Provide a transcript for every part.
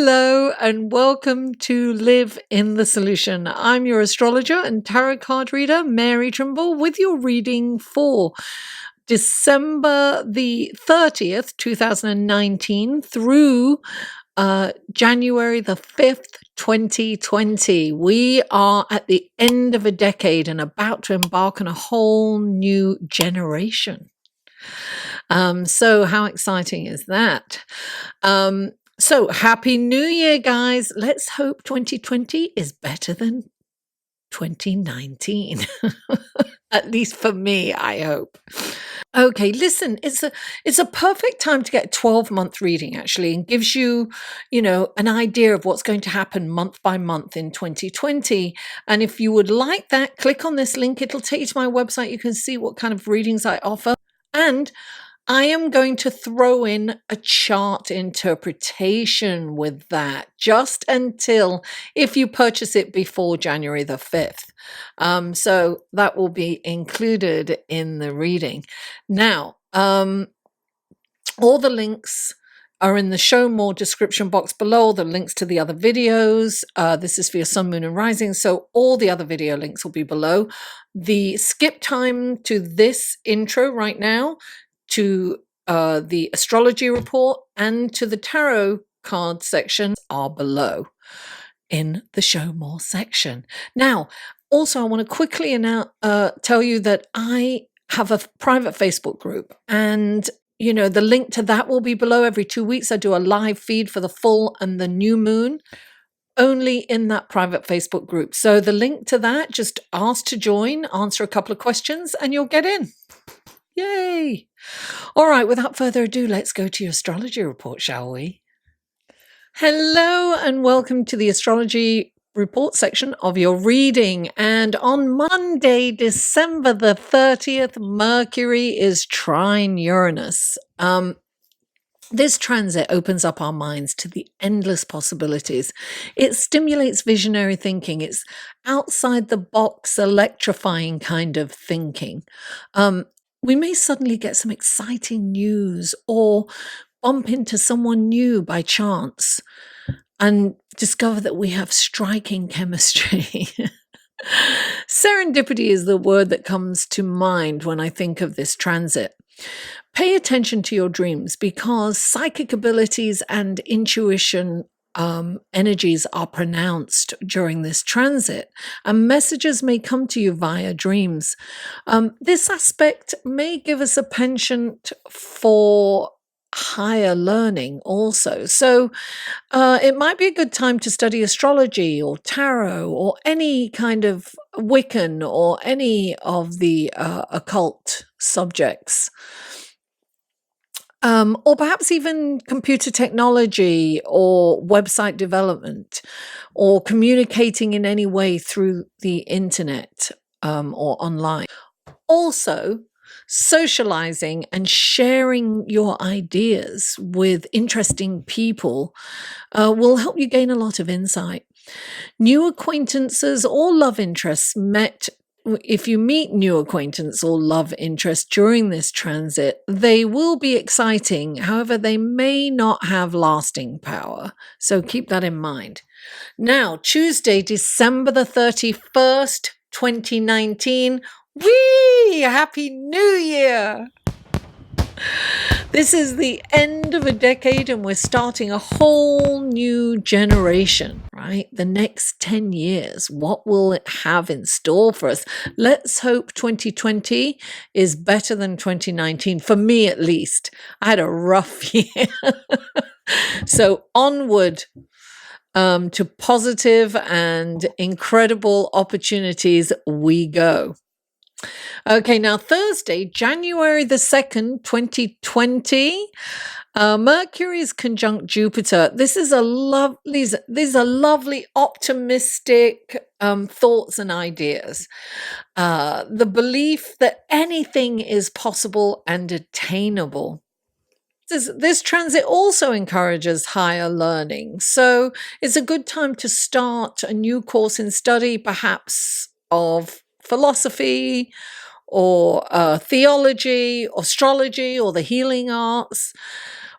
Hello and welcome to Live in the Solution. I'm your astrologer and tarot card reader, Mary Trimble, with your reading for December the 30th, 2019 through January the 5th, 2020. We are at the end of a decade and about to embark on a whole new generation. So how exciting is that? So happy New Year, guys. Let's hope 2020 is better than 2019. At least for me, I hope. Okay, listen, it's a perfect time to get a 12-month reading, actually, and gives you, an idea of what's going to happen month by month in 2020. And if you would like that, click on this link. It'll take you to my website. You can see what kind of readings I offer. And I am going to throw in a chart interpretation with that just until if you purchase it before January the 5th. So that will be included in the reading. Now, all the links are in the show more description box below, the links to the other videos. This is for your sun, moon, and rising. So all the other video links will be below. The skip time to this intro right now, to the astrology report and to the tarot card section are below in the show more section. Now, also, I want to quickly tell you that I have a private Facebook group, and the link to that will be below. Every 2 weeks, I do a live feed for the full and the new moon, only in that private Facebook group. So the link to that, just ask to join, answer a couple of questions, and you'll get in. Yay! All right, without further ado, let's go to your astrology report, shall we? Hello and welcome to the astrology report section of your reading. And on Monday, December the 30th, Mercury is trine Uranus. This transit opens up our minds to the endless possibilities. It stimulates visionary thinking. It's outside the box, electrifying kind of thinking. We may suddenly get some exciting news or bump into someone new by chance and discover that we have striking chemistry. Serendipity is the word that comes to mind when I think of this transit. Pay attention to your dreams because psychic abilities and intuition energies are pronounced during this transit, and messages may come to you via dreams. This aspect may give us a penchant for higher learning also. So it might be a good time to study astrology or tarot or any kind of Wiccan or any of the occult subjects. Or perhaps even computer technology or website development or communicating in any way through the internet or online. Also, socializing and sharing your ideas with interesting people will help you gain a lot of insight. New acquaintances or love interests met. If you meet new acquaintance or love interest during this transit, they will be exciting. However, they may not have lasting power. So keep that in mind. Now, Tuesday, December the 31st, 2019. Whee! Happy New Year! This is the end of a decade and we're starting a whole new generation, right? The next 10 years, what will it have in store for us? Let's hope 2020 is better than 2019, for me at least. I had a rough year. So onward to positive and incredible opportunities we go. Okay, now Thursday, January the 2nd, 2020, Mercury is conjunct Jupiter. These are lovely, optimistic thoughts and ideas. The belief that anything is possible and attainable. This transit also encourages higher learning. So it's a good time to start a new course in study, perhaps of philosophy or theology, astrology, or the healing arts.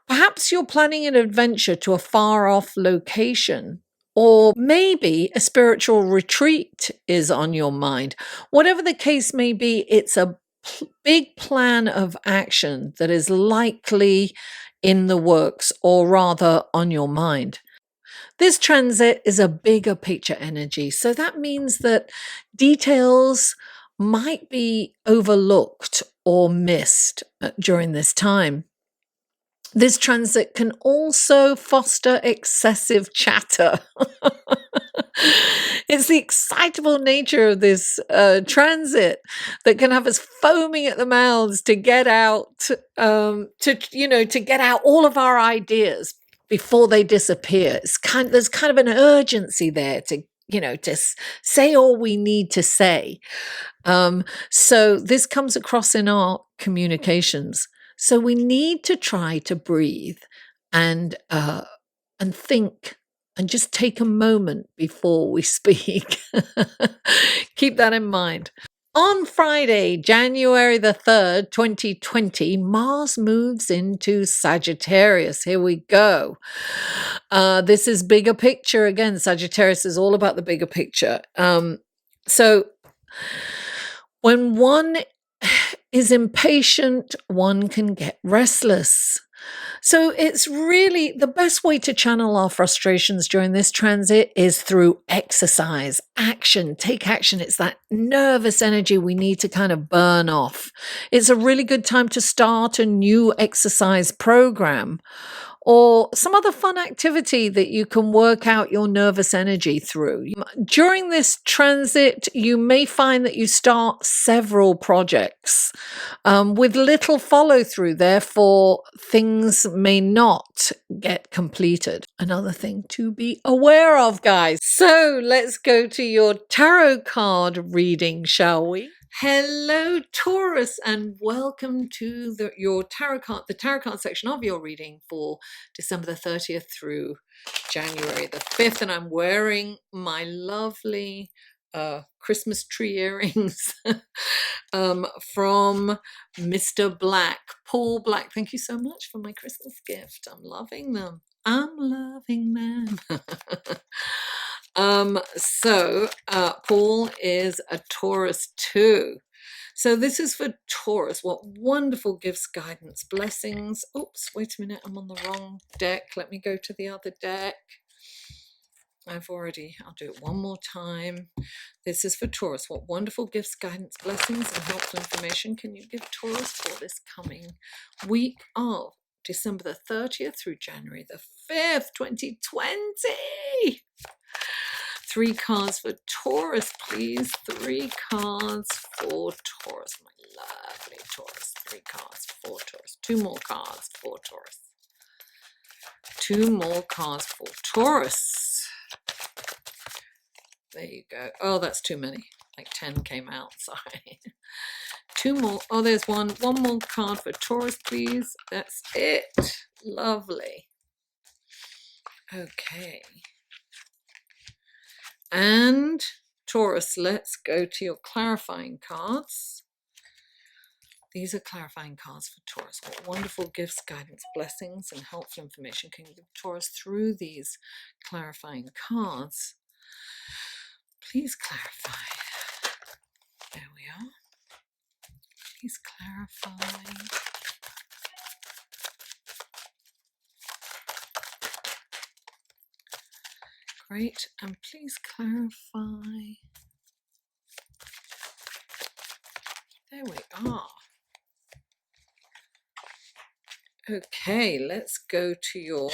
Perhaps you're planning an adventure to a far off location, or maybe a spiritual retreat is on your mind. Whatever the case may be, it's a big plan of action that is likely in the works, or rather on your mind. This transit is a bigger picture energy. So that means that details might be overlooked or missed during this time. This transit can also foster excessive chatter. It's the excitable nature of this transit that can have us foaming at the mouths to get out, to get out all of our ideas before they disappear. There's kind of an urgency there to say all we need to say. So this comes across in our communications. So we need to try to breathe and think and just take a moment before we speak. Keep that in mind. On Friday, January the 3rd, 2020, Mars moves into Sagittarius. Here we go. This is bigger picture. Again, Sagittarius is all about the bigger picture. So when one is impatient, one can get restless. So it's really the best way to channel our frustrations during this transit is through exercise, action, take action. It's that nervous energy we need to kind of burn off. It's a really good time to start a new exercise program or some other fun activity that you can work out your nervous energy through. During this transit, you may find that you start several projects with little follow through. Therefore, things may not get completed. Another thing to be aware of, guys. So let's go to your tarot card reading, shall we? Hello, Taurus, and welcome to the tarot card section of your reading for December the 30th through January the 5th. And I'm wearing my lovely Christmas tree earrings from Mr. Black, Paul Black. Thank you so much for my Christmas gift. I'm loving them. Paul is a Taurus too. So this is for Taurus. What wonderful gifts, guidance, blessings. Oops, wait a minute. I'm on the wrong deck. Let me go to the other deck. I'll do it one more time. This is for Taurus. What wonderful gifts, guidance, blessings, and helpful information can you give Taurus for this coming week of December the 30th through January the 5th, 2020? 3 cards for Taurus, please. 3 cards for Taurus, my lovely Taurus. 3 cards for Taurus. 2 more cards for Taurus. 2 more cards for Taurus. There you go. Oh, that's too many. Like 10 came out, sorry. 2 more. Oh, there's one. 1 more card for Taurus, please. That's it. Lovely. Okay. And Taurus, let's go to your clarifying cards. These are clarifying cards for Taurus. What wonderful gifts, guidance, blessings, and helpful information can you give Taurus through these clarifying cards? Please clarify. There we are. Please clarify. Great, and please clarify. There we are. Okay, let's go to your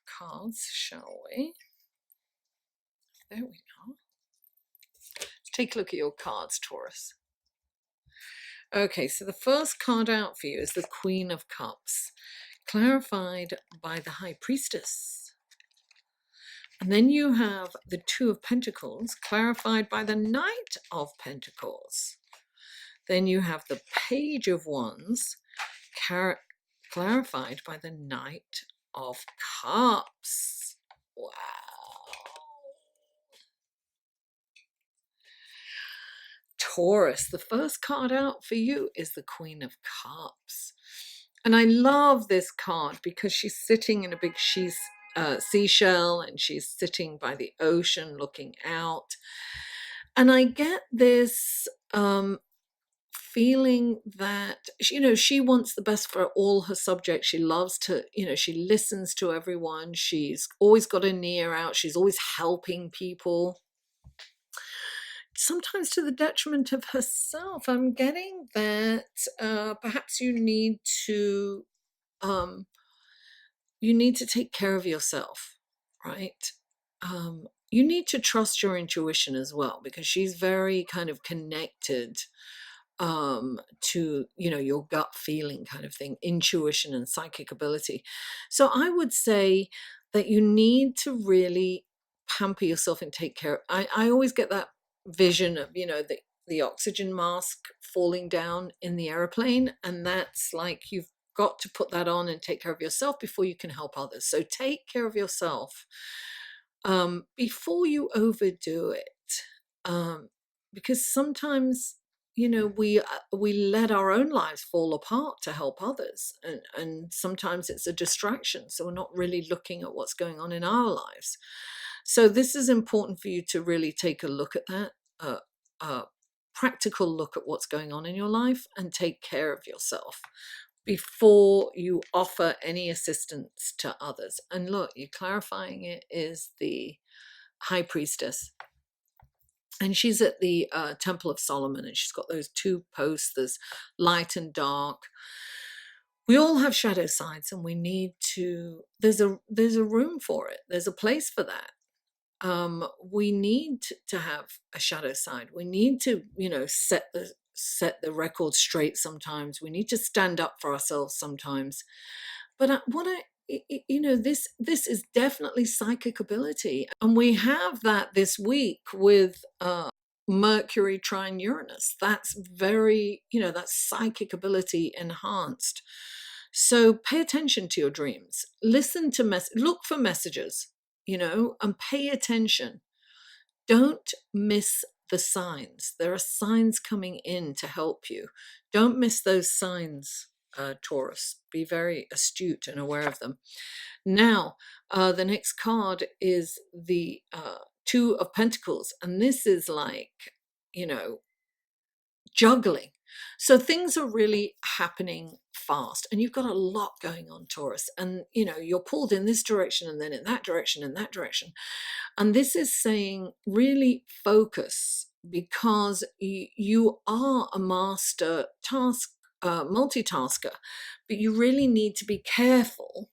cards, shall we? There we are. Let's take a look at your cards, Taurus. Okay, so the first card out for you is the Queen of Cups, clarified by the High Priestess. And then you have the 2 of Pentacles, clarified by the Knight of Pentacles. Then you have the Page of Wands, clarified by the Knight of Cups. Wow. Taurus, the first card out for you is the Queen of Cups. And I love this card because she's sitting in a big seashell, and she's sitting by the ocean looking out. And I get this feeling that, she wants the best for all her subjects. She loves to, she listens to everyone. She's always got an ear out. She's always helping people, sometimes to the detriment of herself. I'm getting that perhaps you need to take care of yourself, right? You need to trust your intuition as well, because she's very kind of connected to, your gut feeling kind of thing, intuition and psychic ability. So I would say that you need to really pamper yourself and take care. I always get that vision of, the oxygen mask falling down in the airplane, and that's like, you've got to put that on and take care of yourself before you can help others. So take care of yourself before you overdo it, because sometimes, we let our own lives fall apart to help others, and sometimes it's a distraction, so we're not really looking at what's going on in our lives. So this is important for you to really take a look at that, practical look at what's going on in your life, and take care of yourself before you offer any assistance to others. And look, you're clarifying it is the High Priestess. And she's at the Temple of Solomon, and she's got those two posts, there's light and dark. We all have shadow sides, and we need to, there's a room for it. There's a place for that. We need to have a shadow side. We need to, set the record straight sometimes. We need to stand up for ourselves sometimes. But this is definitely psychic ability, and we have that this week with Mercury trine Uranus. That's very, that's psychic ability enhanced. So pay attention to your dreams. Listen to look for messages, and pay attention. Don't miss the signs. There are signs coming in to help you. Don't miss those signs, Taurus. Be very astute and aware of them. Now, the next card is the Two of Pentacles, and this is like, juggling. So things are really happening fast, and you've got a lot going on, Taurus, and you're pulled in this direction and then in that direction and that direction. And this is saying really focus, because you are a master multitasker, but you really need to be careful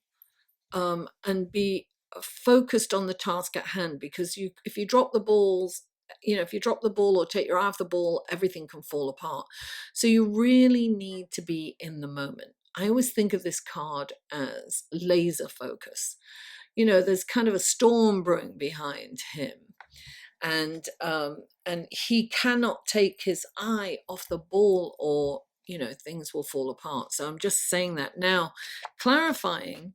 and be focused on the task at hand, because if you drop the balls, if you drop the ball or take your eye off the ball, everything can fall apart. So you really need to be in the moment. I always think of this card as laser focus. There's kind of a storm brewing behind him, and he cannot take his eye off the ball, or things will fall apart. So I'm just saying that now, clarifying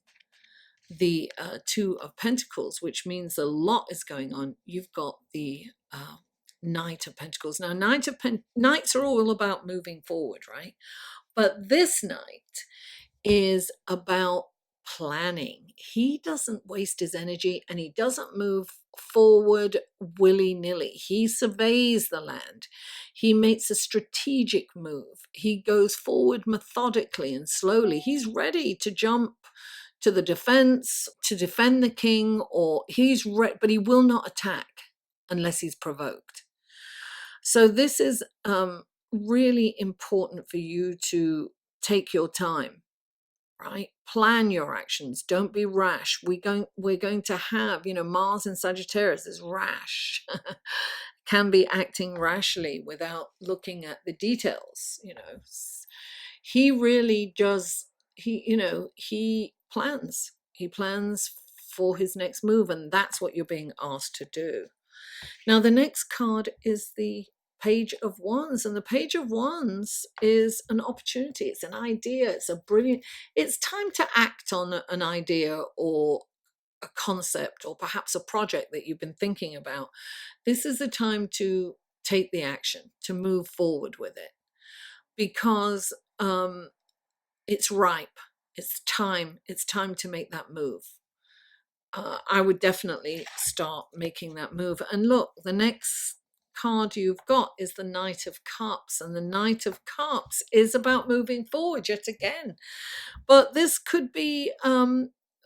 the Two of Pentacles, which means a lot is going on. You've got the Knight of Pentacles. Now, Knights are all about moving forward, right? But this Knight is about planning. He doesn't waste his energy, and he doesn't move forward willy-nilly. He surveys the land. He makes a strategic move. He goes forward methodically and slowly. He's ready to jump to the defense, to defend the king, or but he will not attack unless he's provoked. So this is really important for you to take your time, right? Plan your actions. Don't be rash. We're going to have, Mars in Sagittarius is rash. Can be acting rashly without looking at the details. He really does. He plans. He plans for his next move, and that's what you're being asked to do. Now, the next card is the Page of Wands, and the Page of Wands is an opportunity. It's an idea. It's time to act on an idea or a concept, or perhaps a project that you've been thinking about. This is the time to take the action, to move forward with it, because it's ripe. It's time. It's time to make that move. I would definitely start making that move. And look, the next card you've got is the Knight of Cups, and the Knight of Cups is about moving forward yet again. But this could be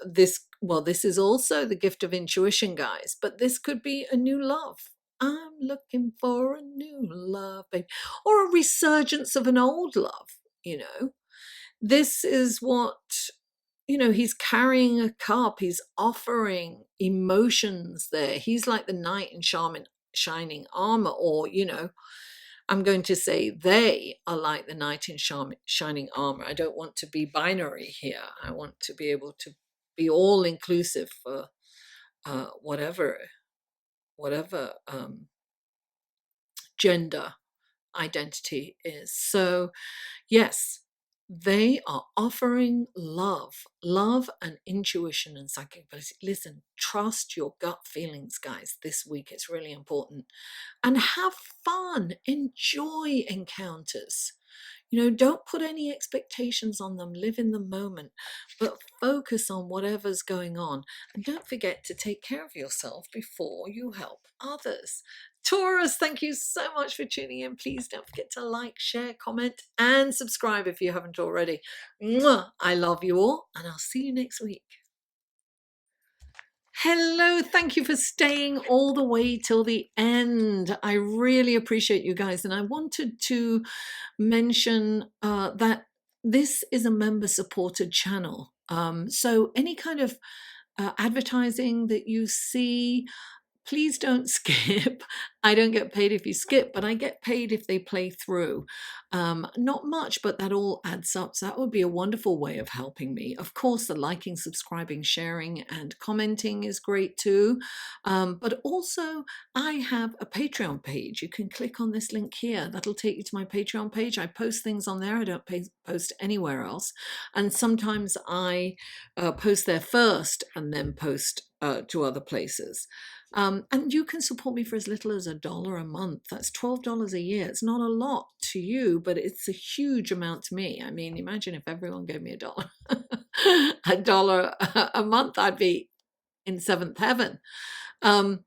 this is also the gift of intuition, guys, but this could be a new love. I'm looking for a new love, baby, or a resurgence of an old love. This is what, he's carrying a cup, he's offering emotions there. He's like the knight in shining armor, or, I'm going to say they are like the knight in shining armor. I don't want to be binary here. I want to be able to be all inclusive for whatever gender identity is. So yes, they are offering love and intuition and psychic ability. Listen, trust your gut feelings, guys, this week. It's really important. And have fun, enjoy encounters. Don't put any expectations on them. Live in the moment, but focus on whatever's going on. And don't forget to take care of yourself before you help others. Taurus, thank you so much for tuning in. Please don't forget to like, share, comment, and subscribe if you haven't already. Mwah! I love you all, and I'll see you next week. Hello, thank you for staying all the way till the end. I really appreciate you guys. And I wanted to mention that this is a member-supported channel. So any kind of advertising that you see, please don't skip. I don't get paid if you skip, but I get paid if they play through. Not much, but that all adds up. So that would be a wonderful way of helping me. Of course, the liking, subscribing, sharing, and commenting is great too. But also, I have a Patreon page. You can click on this link here. That'll take you to my Patreon page. I post things on there. I don't post anywhere else. And sometimes I post there first and then post to other places. And you can support me for as little as $1 a month. That's $12 a year. It's not a lot to you, but it's a huge amount to me. I mean, imagine if everyone gave me $1. $1 a month, I'd be in seventh heaven. And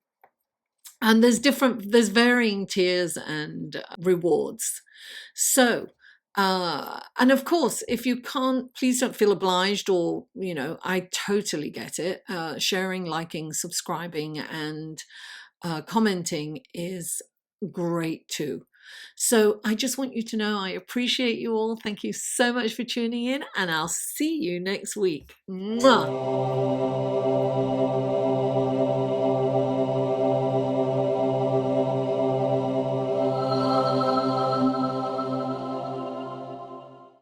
there's varying tiers and rewards. So, and of course, if you can't, please don't feel obliged, or, I totally get it. Sharing, liking, subscribing, and commenting is great too. So I just want you to know I appreciate you all. Thank you so much for tuning in, and I'll see you next week. Mwah!